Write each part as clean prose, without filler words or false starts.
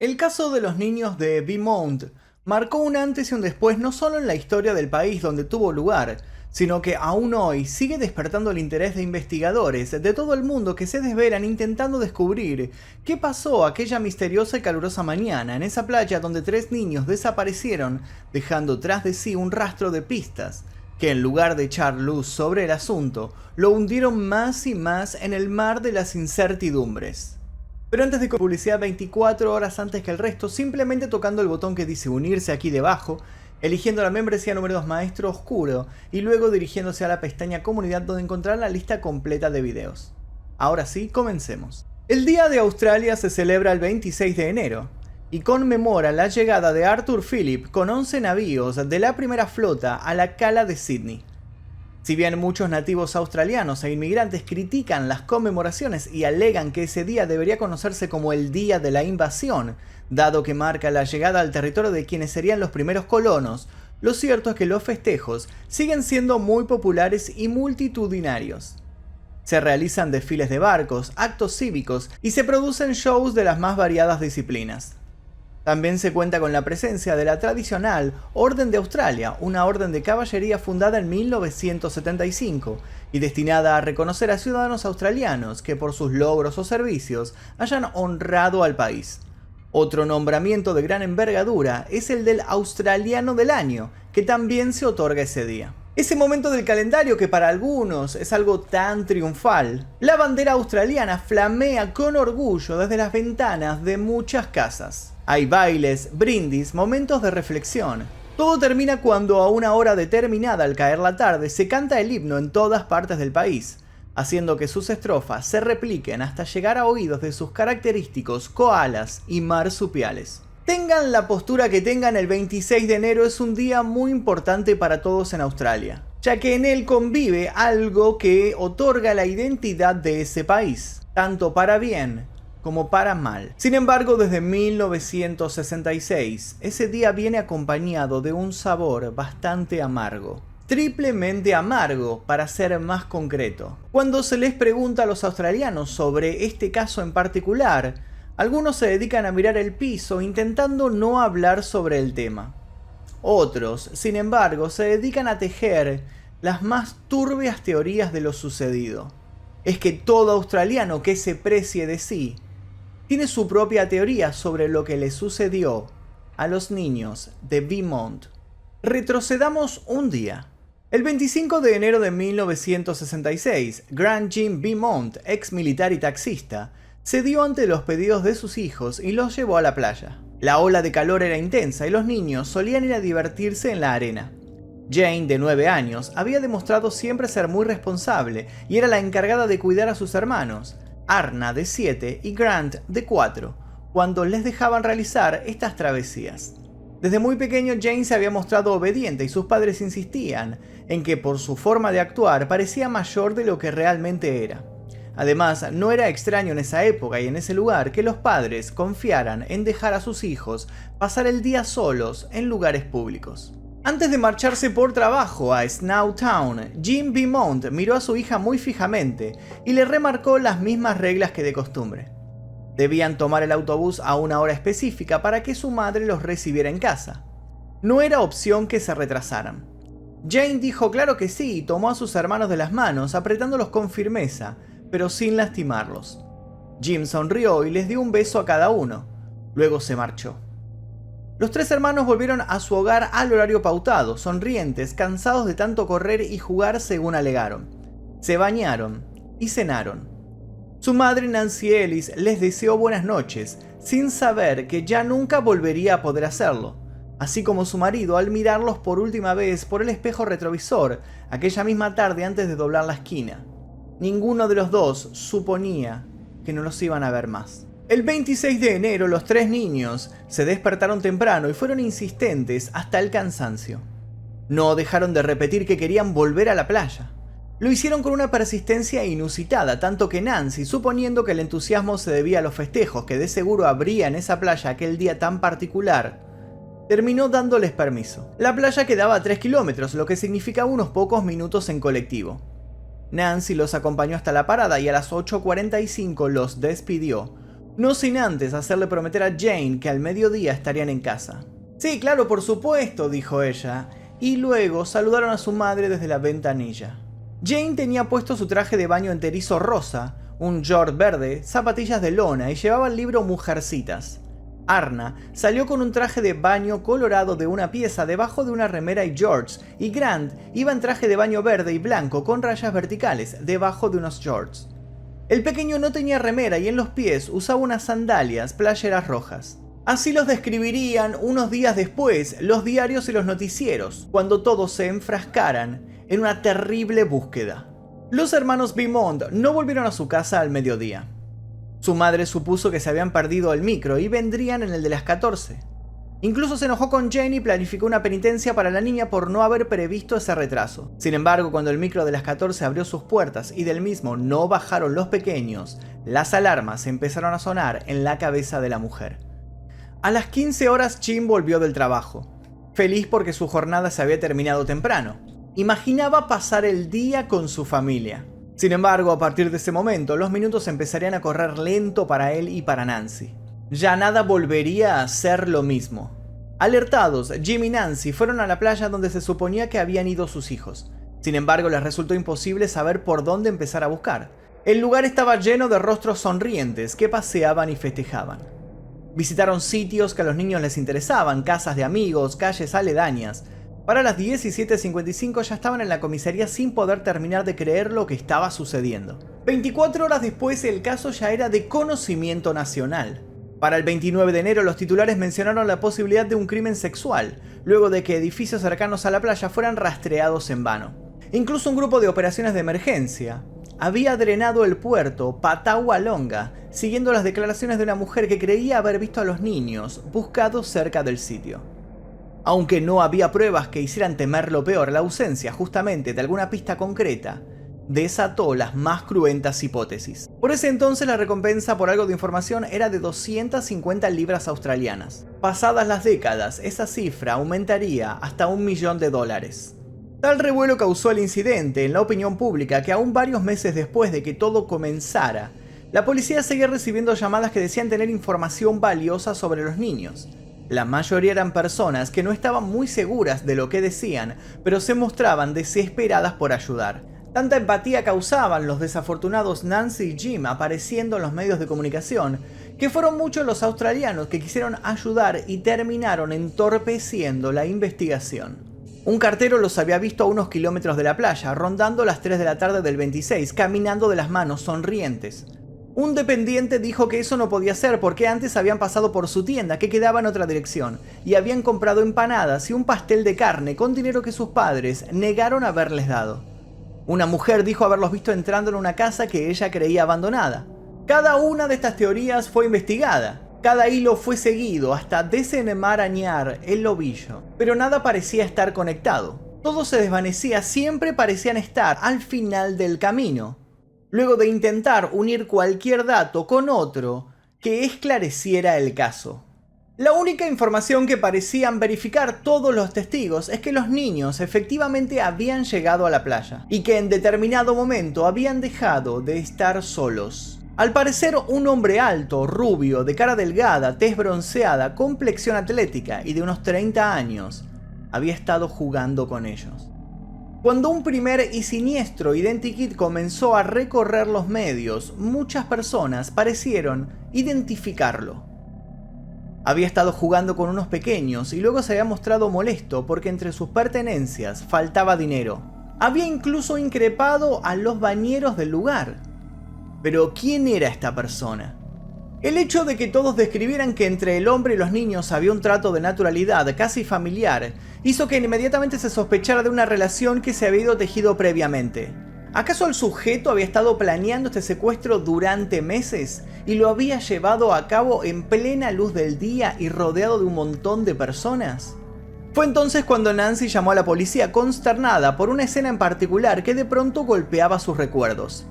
El caso de los niños de Beaumont marcó un antes y un después no solo en la historia del país donde tuvo lugar, sino que aún hoy sigue despertando el interés de investigadores de todo el mundo que se desvelan intentando descubrir qué pasó aquella misteriosa y calurosa mañana en esa playa donde 3 niños desaparecieron, dejando tras de sí un rastro de pistas que en lugar de echar luz sobre el asunto, lo hundieron más y más en el mar de las incertidumbres. Pero antes de publicidad 24 horas antes que el resto, simplemente tocando el botón que dice unirse aquí debajo, eligiendo la membresía número 2 Maestro Oscuro y luego dirigiéndose a la pestaña Comunidad donde encontrarán la lista completa de videos. Ahora sí, comencemos. El Día de Australia se celebra el 26 de enero y conmemora la llegada de Arthur Phillip con 11 navíos de la primera flota a la cala de Sydney. Si bien muchos nativos australianos e inmigrantes critican las conmemoraciones y alegan que ese día debería conocerse como el Día de la Invasión, dado que marca la llegada al territorio de quienes serían los primeros colonos, lo cierto es que los festejos siguen siendo muy populares y multitudinarios. Se realizan desfiles de barcos, actos cívicos y se producen shows de las más variadas disciplinas. También se cuenta con la presencia de la tradicional Orden de Australia, una orden de caballería fundada en 1975 y destinada a reconocer a ciudadanos australianos que por sus logros o servicios hayan honrado al país. Otro nombramiento de gran envergadura es el del Australiano del Año, que también se otorga ese día. Ese momento del calendario que para algunos es algo tan triunfal, la bandera australiana flamea con orgullo desde las ventanas de muchas casas. Hay bailes, brindis, momentos de reflexión. Todo termina cuando a una hora determinada al caer la tarde se canta el himno en todas partes del país, haciendo que sus estrofas se repliquen hasta llegar a oídos de sus característicos koalas y marsupiales. Tengan la postura que tengan, el 26 de enero es un día muy importante para todos en Australia, ya que en él convive algo que otorga la identidad de ese país, tanto para bien como para mal. Sin embargo, desde 1966, ese día viene acompañado de un sabor bastante amargo. Triplemente amargo, para ser más concreto. Cuando se les pregunta a los australianos sobre este caso en particular, algunos se dedican a mirar el piso intentando no hablar sobre el tema. Otros, sin embargo, se dedican a tejer las más turbias teorías de lo sucedido. Es que todo australiano que se precie de sí tiene su propia teoría sobre lo que le sucedió a los niños de Beaumont. Retrocedamos un día. El 25 de enero de 1966, Grant Jim Beaumont, ex militar y taxista, cedió ante los pedidos de sus hijos y los llevó a la playa. La ola de calor era intensa y los niños solían ir a divertirse en la arena. Jane, de 9 años, había demostrado siempre ser muy responsable y era la encargada de cuidar a sus hermanos, Arna, de 7, y Grant, de 4, cuando les dejaban realizar estas travesías. Desde muy pequeño Jane se había mostrado obediente y sus padres insistían en que por su forma de actuar parecía mayor de lo que realmente era. Además, no era extraño en esa época y en ese lugar que los padres confiaran en dejar a sus hijos pasar el día solos en lugares públicos. Antes de marcharse por trabajo a Snow Town, Jim Beaumont miró a su hija muy fijamente y le remarcó las mismas reglas que de costumbre. Debían tomar el autobús a una hora específica para que su madre los recibiera en casa. No era opción que se retrasaran. Jane dijo claro que sí y tomó a sus hermanos de las manos apretándolos con firmeza, pero sin lastimarlos. Jim sonrió y les dio un beso a cada uno. Luego se marchó. Los 3 hermanos volvieron a su hogar al horario pautado, sonrientes, cansados de tanto correr y jugar según alegaron. Se bañaron y cenaron. Su madre Nancy Ellis les deseó buenas noches, sin saber que ya nunca volvería a poder hacerlo, así como su marido al mirarlos por última vez por el espejo retrovisor aquella misma tarde antes de doblar la esquina. Ninguno de los dos suponía que no los iban a ver más. El 26 de enero los 3 niños se despertaron temprano y fueron insistentes hasta el cansancio. No dejaron de repetir que querían volver a la playa. Lo hicieron con una persistencia inusitada, tanto que Nancy, suponiendo que el entusiasmo se debía a los festejos que de seguro habría en esa playa aquel día tan particular, terminó dándoles permiso. La playa quedaba a 3 kilómetros, lo que significaba unos pocos minutos en colectivo. Nancy los acompañó hasta la parada y a las 8:45 los despidió, no sin antes hacerle prometer a Jane que al mediodía estarían en casa. Sí, claro, por supuesto, dijo ella, y luego saludaron a su madre desde la ventanilla. Jane tenía puesto su traje de baño enterizo rosa, un short verde, zapatillas de lona y llevaba el libro Mujercitas. Arna salió con un traje de baño colorado de una pieza debajo de una remera y shorts, y Grant iba en traje de baño verde y blanco con rayas verticales debajo de unos shorts. El pequeño no tenía remera y en los pies usaba unas sandalias playeras rojas. Así los describirían unos días después los diarios y los noticieros, cuando todos se enfrascaran en una terrible búsqueda. Los hermanos Beaumont no volvieron a su casa al mediodía. Su madre supuso que se habían perdido el micro y vendrían en el de las 14. Incluso se enojó con Jane y planificó una penitencia para la niña por no haber previsto ese retraso. Sin embargo, cuando el micro de las 14 abrió sus puertas y del mismo no bajaron los pequeños, las alarmas empezaron a sonar en la cabeza de la mujer. A las 15 horas Jim volvió del trabajo, feliz porque su jornada se había terminado temprano. Imaginaba pasar el día con su familia. Sin embargo, a partir de ese momento, los minutos empezarían a correr lento para él y para Nancy. Ya nada volvería a ser lo mismo. Alertados, Jim y Nancy fueron a la playa donde se suponía que habían ido sus hijos. Sin embargo, les resultó imposible saber por dónde empezar a buscar. El lugar estaba lleno de rostros sonrientes que paseaban y festejaban. Visitaron sitios que a los niños les interesaban, casas de amigos, calles aledañas. Para las 17:55 ya estaban en la comisaría sin poder terminar de creer lo que estaba sucediendo. 24 horas después el caso ya era de conocimiento nacional. Para el 29 de enero los titulares mencionaron la posibilidad de un crimen sexual, luego de que edificios cercanos a la playa fueran rastreados en vano. Incluso un grupo de operaciones de emergencia había drenado el puerto Patagualonga, siguiendo las declaraciones de una mujer que creía haber visto a los niños buscados cerca del sitio. Aunque no había pruebas que hicieran temer lo peor, la ausencia justamente de alguna pista concreta desató las más cruentas hipótesis. Por ese entonces la recompensa por algo de información era de 250 libras australianas. Pasadas las décadas, esa cifra aumentaría hasta $1.000.000. Tal revuelo causó el incidente en la opinión pública que aún varios meses después de que todo comenzara, la policía seguía recibiendo llamadas que decían tener información valiosa sobre los niños. La mayoría eran personas que no estaban muy seguras de lo que decían, pero se mostraban desesperadas por ayudar. Tanta empatía causaban los desafortunados Nancy y Jim apareciendo en los medios de comunicación, que fueron muchos los australianos que quisieron ayudar y terminaron entorpeciendo la investigación. Un cartero los había visto a unos kilómetros de la playa, rondando las 3 de la tarde del 26, caminando de las manos, sonrientes. Un dependiente dijo que eso no podía ser porque antes habían pasado por su tienda, que quedaba en otra dirección, y habían comprado empanadas y un pastel de carne con dinero que sus padres negaron haberles dado. Una mujer dijo haberlos visto entrando en una casa que ella creía abandonada. Cada una de estas teorías fue investigada. Cada hilo fue seguido hasta desenmarañar el ovillo, pero nada parecía estar conectado. Todo se desvanecía, siempre parecían estar al final del camino, luego de intentar unir cualquier dato con otro que esclareciera el caso. La única información que parecían verificar todos los testigos es que los niños efectivamente habían llegado a la playa y que en determinado momento habían dejado de estar solos. Al parecer, un hombre alto, rubio, de cara delgada, tez bronceada, complexión atlética y de unos 30 años, había estado jugando con ellos. Cuando un primer y siniestro identikit comenzó a recorrer los medios, muchas personas parecieron identificarlo. Había estado jugando con unos pequeños y luego se había mostrado molesto porque entre sus pertenencias faltaba dinero. Había incluso increpado a los bañeros del lugar. Pero ¿quién era esta persona? El hecho de que todos describieran que entre el hombre y los niños había un trato de naturalidad casi familiar hizo que inmediatamente se sospechara de una relación que se había ido tejido previamente. ¿Acaso el sujeto había estado planeando este secuestro durante meses y lo había llevado a cabo en plena luz del día y rodeado de un montón de personas? Fue entonces cuando Nancy llamó a la policía consternada por una escena en particular que de pronto golpeaba sus recuerdos.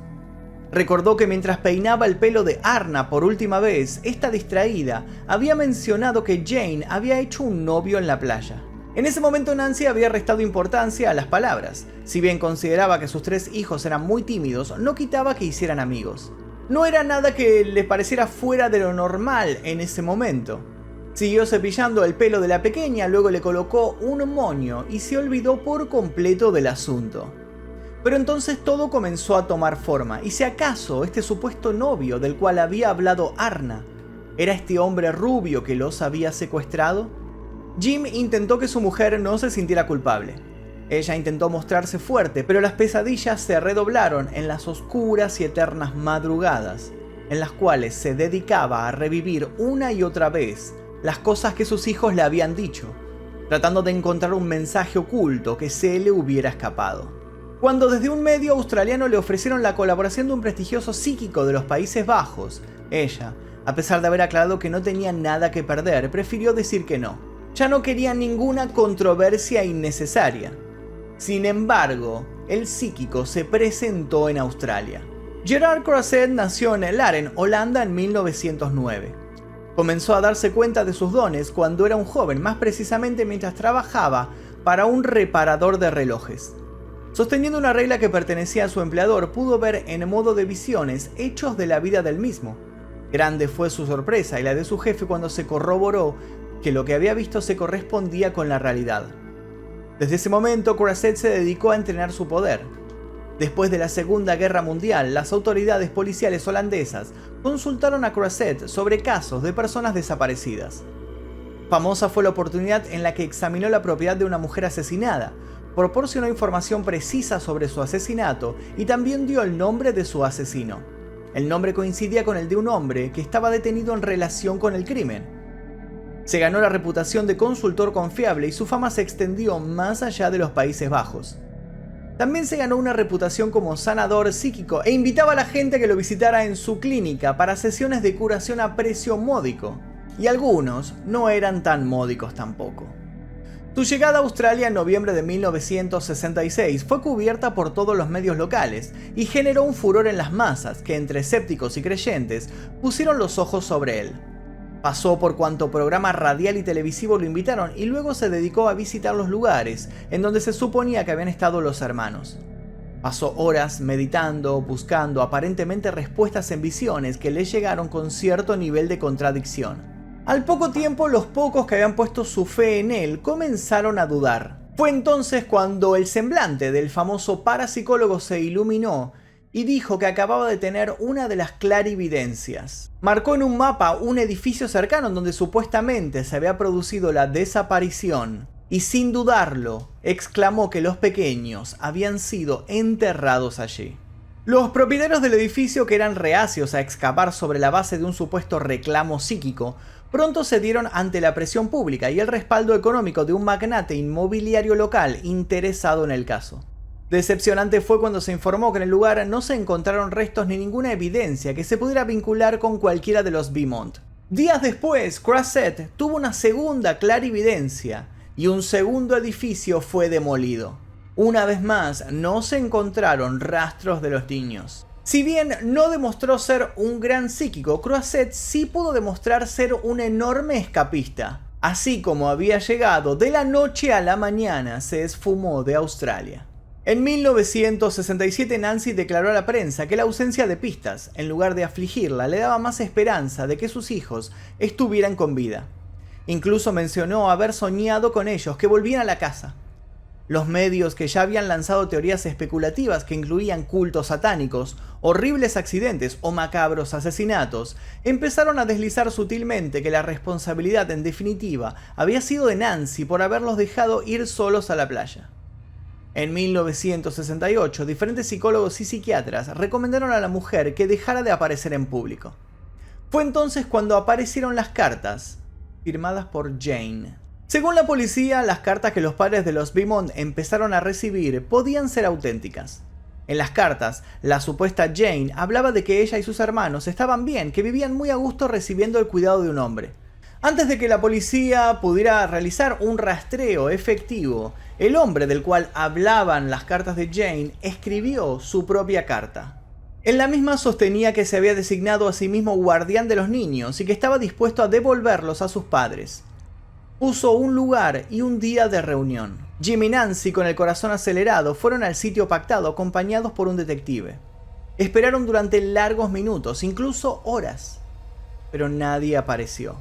Recordó que mientras peinaba el pelo de Arna por última vez, esta distraída había mencionado que Jane había hecho un novio en la playa. En ese momento Nancy había restado importancia a las palabras. Si bien consideraba que sus 3 hijos eran muy tímidos, no quitaba que hicieran amigos. No era nada que le pareciera fuera de lo normal en ese momento. Siguió cepillando el pelo de la pequeña, luego le colocó un moño y se olvidó por completo del asunto. Pero entonces todo comenzó a tomar forma, y si acaso este supuesto novio del cual había hablado Arna era este hombre rubio que los había secuestrado. Jim intentó que su mujer no se sintiera culpable. Ella intentó mostrarse fuerte, pero las pesadillas se redoblaron en las oscuras y eternas madrugadas, en las cuales se dedicaba a revivir una y otra vez las cosas que sus hijos le habían dicho, tratando de encontrar un mensaje oculto que se le hubiera escapado. Cuando desde un medio australiano le ofrecieron la colaboración de un prestigioso psíquico de los Países Bajos, ella, a pesar de haber aclarado que no tenía nada que perder, prefirió decir que no. Ya no quería ninguna controversia innecesaria. Sin embargo, el psíquico se presentó en Australia. Gerard Croiset nació en Laren, Holanda en 1909. Comenzó a darse cuenta de sus dones cuando era un joven, más precisamente mientras trabajaba para un reparador de relojes. Sosteniendo una regla que pertenecía a su empleador, pudo ver en modo de visiones hechos de la vida del mismo. Grande fue su sorpresa y la de su jefe cuando se corroboró que lo que había visto se correspondía con la realidad. Desde ese momento, Croiset se dedicó a entrenar su poder. Después de la Segunda Guerra Mundial, las autoridades policiales holandesas consultaron a Croiset sobre casos de personas desaparecidas. Famosa fue la oportunidad en la que examinó la propiedad de una mujer asesinada, proporcionó información precisa sobre su asesinato y también dio el nombre de su asesino. El nombre coincidía con el de un hombre que estaba detenido en relación con el crimen. Se ganó la reputación de consultor confiable y su fama se extendió más allá de los Países Bajos. También se ganó una reputación como sanador psíquico e invitaba a la gente a que lo visitara en su clínica para sesiones de curación a precio módico. Y algunos no eran tan módicos tampoco. Su llegada a Australia en noviembre de 1966 fue cubierta por todos los medios locales y generó un furor en las masas que, entre escépticos y creyentes, pusieron los ojos sobre él. Pasó por cuanto programa radial y televisivo lo invitaron y luego se dedicó a visitar los lugares en donde se suponía que habían estado los hermanos. Pasó horas meditando, buscando aparentemente respuestas en visiones que le llegaron con cierto nivel de contradicción. Al poco tiempo, los pocos que habían puesto su fe en él comenzaron a dudar. Fue entonces cuando el semblante del famoso parapsicólogo se iluminó y dijo que acababa de tener una de las clarividencias. Marcó en un mapa un edificio cercano en donde supuestamente se había producido la desaparición y sin dudarlo, exclamó que los pequeños habían sido enterrados allí. Los propietarios del edificio, que eran reacios a excavar sobre la base de un supuesto reclamo psíquico, pronto cedieron ante la presión pública y el respaldo económico de un magnate inmobiliario local interesado en el caso. Decepcionante fue cuando se informó que en el lugar no se encontraron restos ni ninguna evidencia que se pudiera vincular con cualquiera de los Beaumont. Días después, Croiset tuvo una segunda clarividencia y un segundo edificio fue demolido. Una vez más, no se encontraron rastros de los niños. Si bien no demostró ser un gran psíquico, Croiset sí pudo demostrar ser un enorme escapista. Así como había llegado de la noche a la mañana, se esfumó de Australia. En 1967 Nancy declaró a la prensa que la ausencia de pistas, en lugar de afligirla, le daba más esperanza de que sus hijos estuvieran con vida. Incluso mencionó haber soñado con ellos que volvían a la casa. Los medios, que ya habían lanzado teorías especulativas que incluían cultos satánicos, horribles accidentes o macabros asesinatos, empezaron a deslizar sutilmente que la responsabilidad en definitiva había sido de Nancy por haberlos dejado ir solos a la playa. En 1968, diferentes psicólogos y psiquiatras recomendaron a la mujer que dejara de aparecer en público. Fue entonces cuando aparecieron las cartas, firmadas por Jane. Según la policía, las cartas que los padres de los Beaumont empezaron a recibir podían ser auténticas. En las cartas, la supuesta Jane hablaba de que ella y sus hermanos estaban bien, que vivían muy a gusto recibiendo el cuidado de un hombre. Antes de que la policía pudiera realizar un rastreo efectivo, el hombre del cual hablaban las cartas de Jane escribió su propia carta. En la misma sostenía que se había designado a sí mismo guardián de los niños y que estaba dispuesto a devolverlos a sus padres. Puso un lugar y un día de reunión. Jim y Nancy, con el corazón acelerado, fueron al sitio pactado acompañados por un detective. Esperaron durante largos minutos, incluso horas, pero nadie apareció.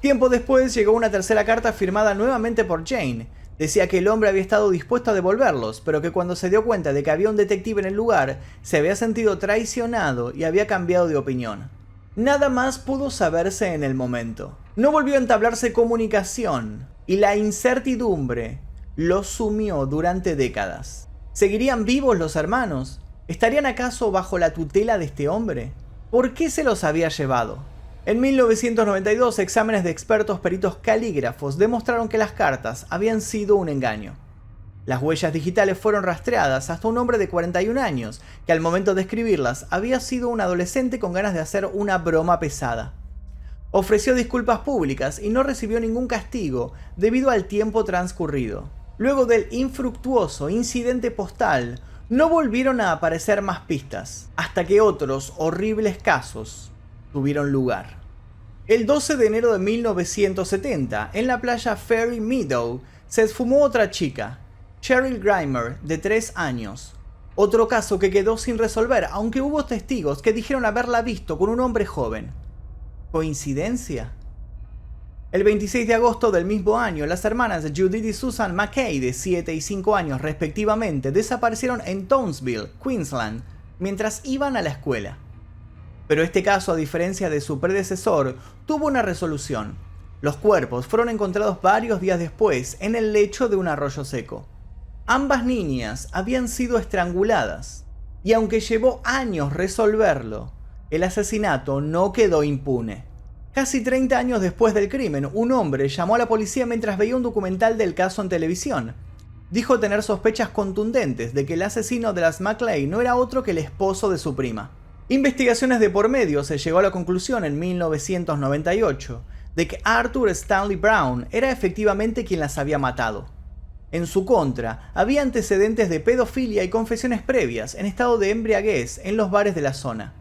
Tiempo después llegó una tercera carta firmada nuevamente por Jane. Decía que el hombre había estado dispuesto a devolverlos, pero que cuando se dio cuenta de que había un detective en el lugar, se había sentido traicionado y había cambiado de opinión. Nada más pudo saberse en el momento. No volvió a entablarse comunicación, y la incertidumbre los sumió durante décadas. ¿Seguirían vivos los hermanos? ¿Estarían acaso bajo la tutela de este hombre? ¿Por qué se los había llevado? En 1992, exámenes de expertos peritos calígrafos demostraron que las cartas habían sido un engaño. Las huellas digitales fueron rastreadas hasta un hombre de 41 años, que al momento de escribirlas había sido un adolescente con ganas de hacer una broma pesada. Ofreció disculpas públicas y no recibió ningún castigo debido al tiempo transcurrido. Luego del infructuoso incidente postal, no volvieron a aparecer más pistas, hasta que otros horribles casos tuvieron lugar. El 12 de enero de 1970, en la playa Fairy Meadow, se esfumó otra chica, Cheryl Grimer, de 3 años. Otro caso que quedó sin resolver, aunque hubo testigos que dijeron haberla visto con un hombre joven. ¿Coincidencia? El 26 de agosto del mismo año, las hermanas Judith y Susan McKay, de 7 y 5 años respectivamente, desaparecieron en Townsville, Queensland, mientras iban a la escuela. Pero este caso, a diferencia de su predecesor, tuvo una resolución. Los cuerpos fueron encontrados varios días después en el lecho de un arroyo seco. Ambas niñas habían sido estranguladas, y aunque llevó años resolverlo, el asesinato no quedó impune. Casi 30 años después del crimen, un hombre llamó a la policía mientras veía un documental del caso en televisión. Dijo tener sospechas contundentes de que el asesino de las McKay no era otro que el esposo de su prima. Investigaciones de por medio se llegó a la conclusión en 1998 de que Arthur Stanley Brown era efectivamente quien las había matado. En su contra, había antecedentes de pedofilia y confesiones previas en estado de embriaguez en los bares de la zona.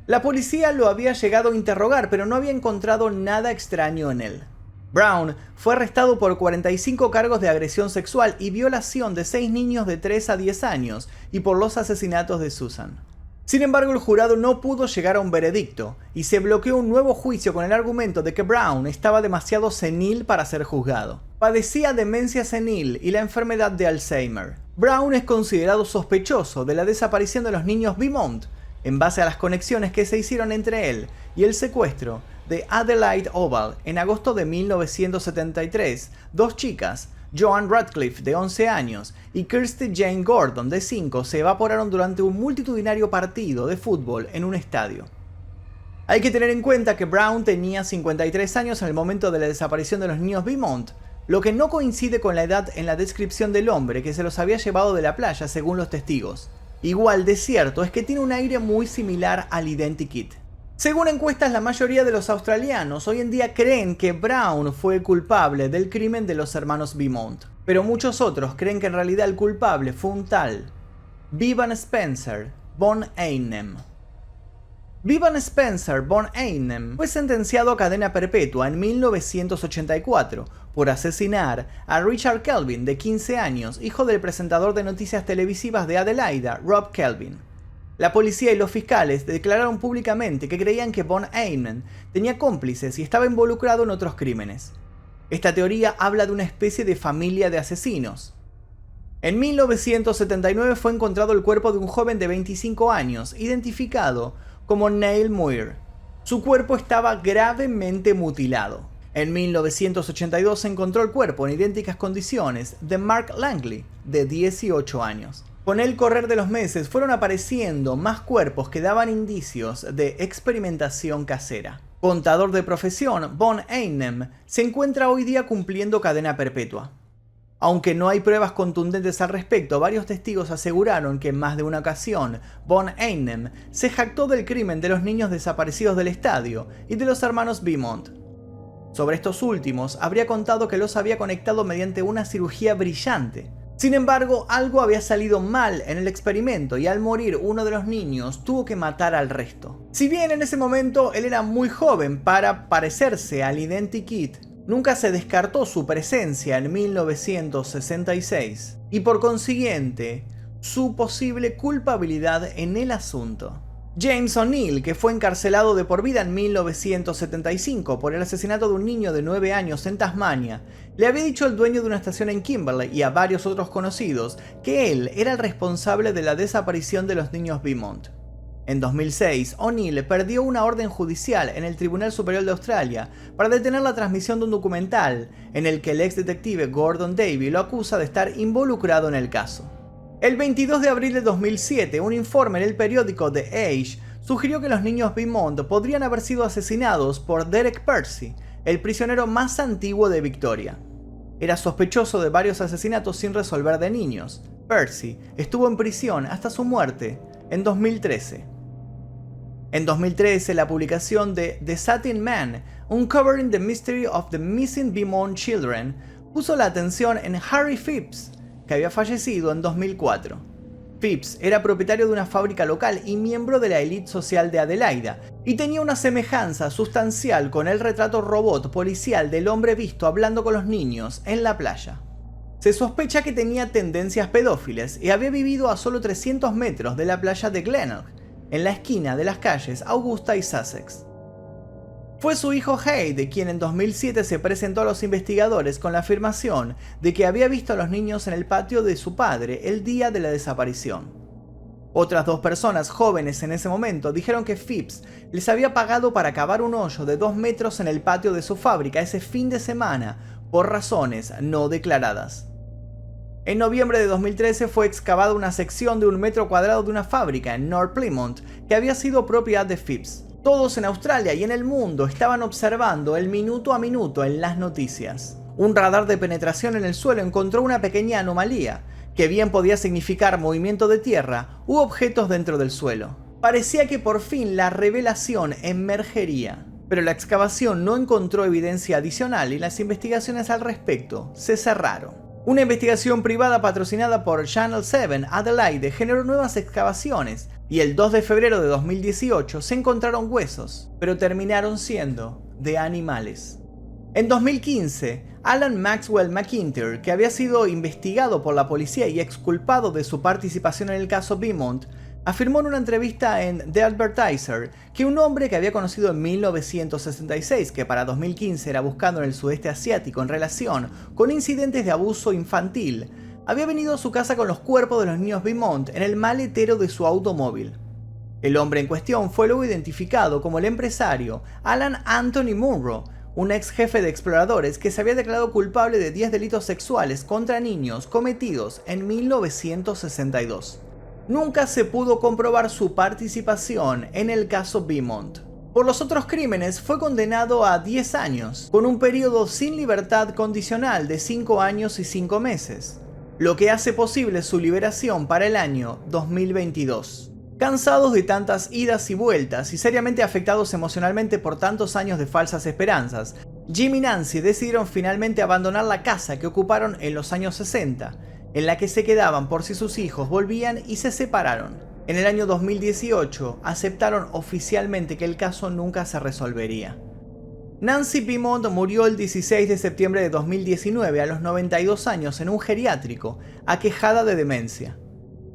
La policía lo había llegado a interrogar, pero no había encontrado nada extraño en él. Brown fue arrestado por 45 cargos de agresión sexual y violación de 6 niños de 3 a 10 años y por los asesinatos de Susan. Sin embargo, el jurado no pudo llegar a un veredicto y se bloqueó un nuevo juicio con el argumento de que Brown estaba demasiado senil para ser juzgado. Padecía demencia senil y la enfermedad de Alzheimer. Brown es considerado sospechoso de la desaparición de los niños Beaumont, en base a las conexiones que se hicieron entre él y el secuestro de Adelaide Oval en agosto de 1973, 2 chicas, Joan Radcliffe, de 11 años, y Kirsty Jane Gordon, de 5, se evaporaron durante un multitudinario partido de fútbol en un estadio. Hay que tener en cuenta que Brown tenía 53 años en el momento de la desaparición de los niños Beaumont, lo que no coincide con la edad en la descripción del hombre que se los había llevado de la playa según los testigos. Igual de cierto es que tiene un aire muy similar al identikit. Según encuestas, la mayoría de los australianos hoy en día creen que Brown fue culpable del crimen de los hermanos Beaumont, pero muchos otros creen que en realidad el culpable fue un tal Bevan Spencer von Einem. Bevan Spencer von Einem fue sentenciado a cadena perpetua en 1984 por asesinar a Richard Kelvin, de 15 años, hijo del presentador de noticias televisivas de Adelaida, Rob Kelvin. La policía y los fiscales declararon públicamente que creían que von Einem tenía cómplices y estaba involucrado en otros crímenes. Esta teoría habla de una especie de familia de asesinos. En 1979 fue encontrado el cuerpo de un joven de 25 años, identificado como Neil Muir. Su cuerpo estaba gravemente mutilado. En 1982 se encontró el cuerpo en idénticas condiciones de Mark Langley, de 18 años. Con el correr de los meses fueron apareciendo más cuerpos que daban indicios de experimentación casera. Contador de profesión, von Einem se encuentra hoy día cumpliendo cadena perpetua. Aunque no hay pruebas contundentes al respecto, varios testigos aseguraron que en más de una ocasión von Einem se jactó del crimen de los niños desaparecidos del estadio y de los hermanos Beaumont. Sobre estos últimos, habría contado que los había conectado mediante una cirugía brillante. Sin embargo, algo había salido mal en el experimento y al morir uno de los niños tuvo que matar al resto. Si bien en ese momento él era muy joven para parecerse al identikit, nunca se descartó su presencia en 1966 y por consiguiente su posible culpabilidad en el asunto. James O'Neill, que fue encarcelado de por vida en 1975 por el asesinato de un niño de 9 años en Tasmania, le había dicho al dueño de una estación en Kimberley y a varios otros conocidos que él era el responsable de la desaparición de los niños Beaumont. En 2006, O'Neill perdió una orden judicial en el Tribunal Superior de Australia para detener la transmisión de un documental en el que el ex detective Gordon Davey lo acusa de estar involucrado en el caso. El 22 de abril de 2007, un informe en el periódico The Age sugirió que los niños Beaumont podrían haber sido asesinados por Derek Percy, el prisionero más antiguo de Victoria. Era sospechoso de varios asesinatos sin resolver de niños. Percy estuvo en prisión hasta su muerte en 2013. En 2013, la publicación de The Satin Man, Uncovering the Mystery of the Missing Beaumont Children, puso la atención en Harry Phipps, que había fallecido en 2004. Phipps era propietario de una fábrica local y miembro de la élite social de Adelaida, y tenía una semejanza sustancial con el retrato robot policial del hombre visto hablando con los niños en la playa. Se sospecha que tenía tendencias pedófilas y había vivido a solo 300 metros de la playa de Glenelg, en la esquina de las calles Augusta y Sussex. Fue su hijo Haid quien en 2007 se presentó a los investigadores con la afirmación de que había visto a los niños en el patio de su padre el día de la desaparición. Otras 2 personas jóvenes en ese momento dijeron que Phipps les había pagado para cavar un hoyo de 2 metros en el patio de su fábrica ese fin de semana por razones no declaradas. En noviembre de 2013 fue excavada una sección de 1 metro cuadrado de una fábrica en North Plymouth que había sido propiedad de Phipps. Todos en Australia y en el mundo estaban observando el minuto a minuto en las noticias. Un radar de penetración en el suelo encontró una pequeña anomalía, que bien podía significar movimiento de tierra u objetos dentro del suelo. Parecía que por fin la revelación emergería, pero la excavación no encontró evidencia adicional y las investigaciones al respecto se cerraron. Una investigación privada patrocinada por Channel 7 Adelaide generó nuevas excavaciones y el 2 de febrero de 2018 se encontraron huesos, pero terminaron siendo de animales. En 2015, Alan Maxwell McIntyre, que había sido investigado por la policía y exculpado de su participación en el caso Beaumont, afirmó en una entrevista en The Advertiser que un hombre que había conocido en 1966, que para 2015 era buscado en el sudeste asiático en relación con incidentes de abuso infantil, había venido a su casa con los cuerpos de los niños Beaumont en el maletero de su automóvil. El hombre en cuestión fue luego identificado como el empresario Alan Anthony Munro, un ex jefe de exploradores que se había declarado culpable de 10 delitos sexuales contra niños cometidos en 1962. Nunca se pudo comprobar su participación en el caso Beaumont. Por los otros crímenes fue condenado a 10 años, con un periodo sin libertad condicional de 5 años y 5 meses, lo que hace posible su liberación para el año 2022. Cansados de tantas idas y vueltas y seriamente afectados emocionalmente por tantos años de falsas esperanzas, Jim y Nancy decidieron finalmente abandonar la casa que ocuparon en los años 60, en la que se quedaban por si sus hijos volvían y se separaron. En el año 2018 aceptaron oficialmente que el caso nunca se resolvería. Nancy Beaumont murió el 16 de septiembre de 2019 a los 92 años en un geriátrico, aquejada de demencia.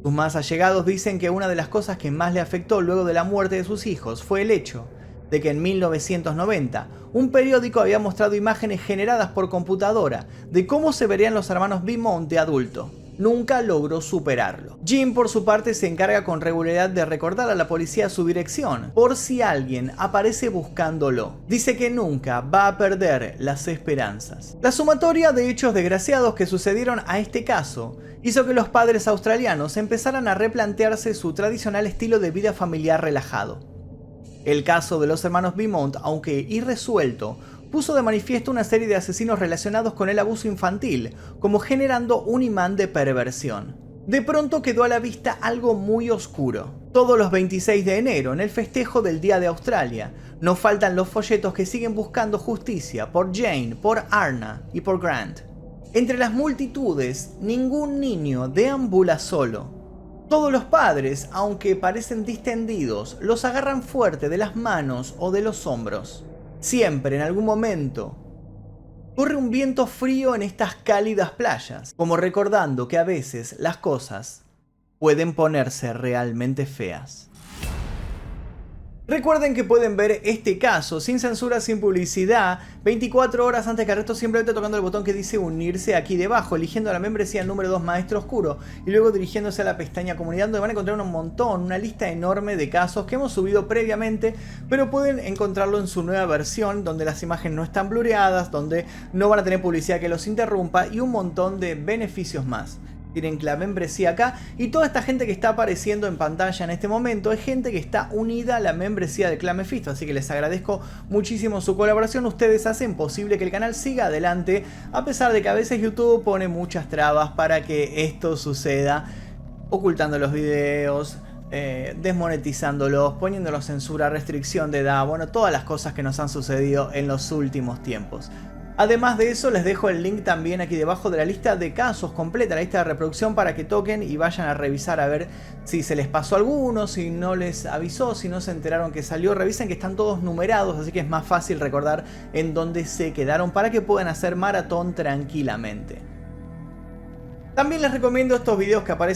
Sus más allegados dicen que una de las cosas que más le afectó luego de la muerte de sus hijos fue el hecho de que en 1990 un periódico había mostrado imágenes generadas por computadora de cómo se verían los hermanos Beaumont de adulto. Nunca logró superarlo. Jim, por su parte, se encarga con regularidad de recordar a la policía su dirección, por si alguien aparece buscándolo. Dice que nunca va a perder las esperanzas. La sumatoria de hechos desgraciados que sucedieron a este caso hizo que los padres australianos empezaran a replantearse su tradicional estilo de vida familiar relajado. El caso de los hermanos Beaumont, aunque irresuelto, puso de manifiesto una serie de asesinos relacionados con el abuso infantil, como generando un imán de perversión. De pronto quedó a la vista algo muy oscuro. Todos los 26 de enero, en el festejo del Día de Australia, no faltan los folletos que siguen buscando justicia por Jane, por Arna y por Grant. Entre las multitudes, ningún niño deambula solo. Todos los padres, aunque parecen distendidos, los agarran fuerte de las manos o de los hombros. Siempre, en algún momento, corre un viento frío en estas cálidas playas, como recordando que a veces las cosas pueden ponerse realmente feas. Recuerden que pueden ver este caso sin censura, sin publicidad, 24 horas antes que el resto, simplemente tocando el botón que dice unirse aquí debajo, eligiendo la membresía número 2 Maestro Oscuro y luego dirigiéndose a la pestaña comunidad, donde van a encontrar un montón, una lista enorme de casos que hemos subido previamente, pero pueden encontrarlo en su nueva versión, donde las imágenes no están blureadas, donde no van a tener publicidad que los interrumpa y un montón de beneficios más. Tienen la membresía acá y toda esta gente que está apareciendo en pantalla en este momento es gente que está unida a la membresía de Clan Mephisto, así que les agradezco muchísimo su colaboración. Ustedes hacen posible que el canal siga adelante, a pesar de que a veces YouTube pone muchas trabas para que esto suceda, ocultando los videos, desmonetizándolos, poniéndolos censura, restricción de edad, bueno, todas las cosas que nos han sucedido en los últimos tiempos. Además de eso, les dejo el link también aquí debajo de la lista de casos completa, la lista de reproducción, para que toquen y vayan a revisar a ver si se les pasó alguno, si no les avisó, si no se enteraron que salió. Revisen que están todos numerados, así que es más fácil recordar en dónde se quedaron para que puedan hacer maratón tranquilamente. También les recomiendo estos videos que aparecen